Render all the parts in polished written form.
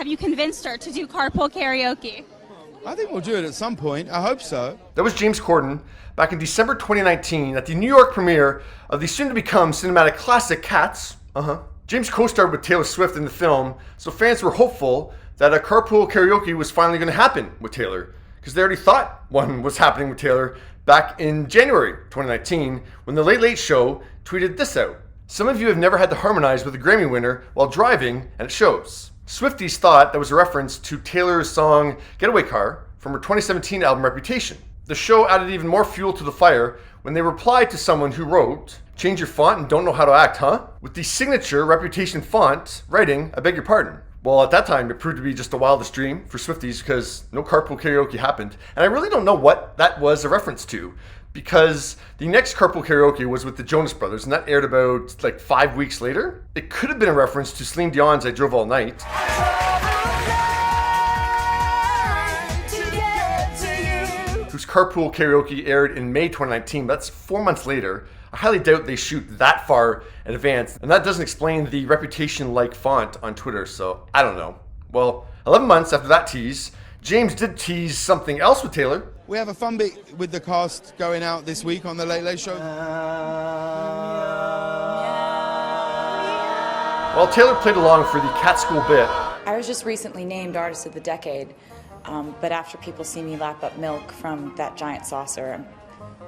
Have you convinced her to do Carpool Karaoke? I think we'll do it at some point. I hope so. That was James Corden back in December 2019 at the New York premiere of the soon-to-become cinematic classic Cats. James co-starred with Taylor Swift in the film, so fans were hopeful that a Carpool Karaoke was finally going to happen with Taylor, because they already thought one was happening with Taylor back in January 2019 when The Late Late Show tweeted this out. Some of you have never had to harmonize with a Grammy winner while driving, and it shows. Swifties thought that was a reference to Taylor's song Getaway Car from her 2017 album Reputation. The show added even more fuel to the fire when they replied to someone who wrote, "Change your font and don't know how to act, huh?" with the signature Reputation font writing, "I beg your pardon." Well, at that time, it proved to be just the wildest dream for Swifties because no Carpool Karaoke happened. And I really don't know what that was a reference to, because the next Carpool Karaoke was with the Jonas Brothers, and that aired about 5 weeks later. It could have been a reference to Celine Dion's I Drove All Night. Whose Carpool Karaoke aired in May 2019, that's 4 months later. I highly doubt they shoot that far in advance, and that doesn't explain the Reputation-like font on Twitter, so I don't know. Well, 11 months after that tease, James did tease something else with Taylor. We have a fun bit with the cast going out this week on The Late Late Show. While Taylor played along for the Cat School bit, I was just recently named Artist of the Decade, but after people see me lap up milk from that giant saucer, I'm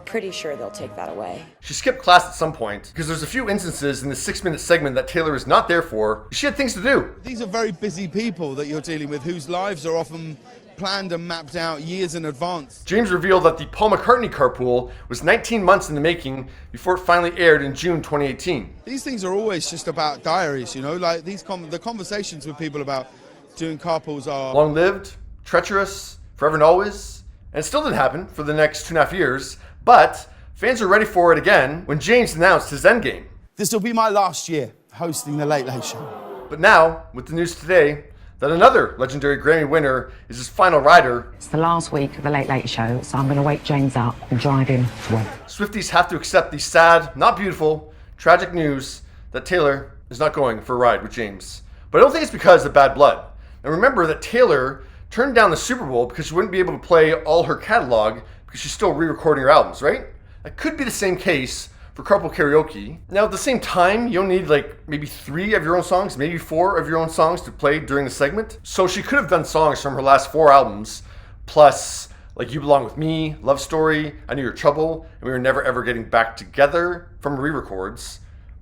pretty sure they'll take that away. she skipped class at some point because there's a few instances in the 6-minute segment that Taylor is not there for. She had things to do. These are very busy people that you're dealing with, whose lives are often planned and mapped out years in advance. James revealed that the Paul McCartney Carpool was 19 months in the making before it finally aired in June 2018. These things are always just about diaries, you know, like the conversations with people about doing carpools are Long-lived, treacherous, forever and always, and it still didn't happen for the next 2.5 years, but fans are ready for it again when James announced his endgame. This will be my last year hosting The Late Late Show. But now, with the news today that another legendary Grammy winner is his final rider, It's the last week of the Late Late Show, so I'm going to wake James up and drive him to work. Swifties have to accept the sad, not beautiful, tragic news that Taylor is not going for a ride with James. But I don't think it's because of bad blood. Now remember that Taylor turned down the Super Bowl because she wouldn't be able to play all her catalog because she's still re-recording her albums, right? That could be the same case for Carpool Karaoke. Now at the same time, you'll need maybe 3 of your own songs, maybe 4 of your own songs to play during the segment. So she could have done songs from her last 4 albums, plus You Belong With Me, Love Story, I Knew Your Trouble, and We Were Never Ever Getting Back Together from re-records.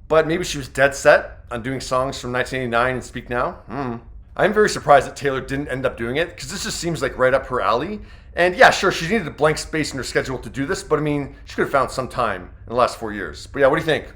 But maybe she was dead set on doing songs from 1989 and Speak Now. I'm very surprised that Taylor didn't end up doing it, because this just seems right up her alley. And yeah, sure, she needed a blank space in her schedule to do this, but I mean, she could have found some time in the last 4 years. But yeah, what do you think?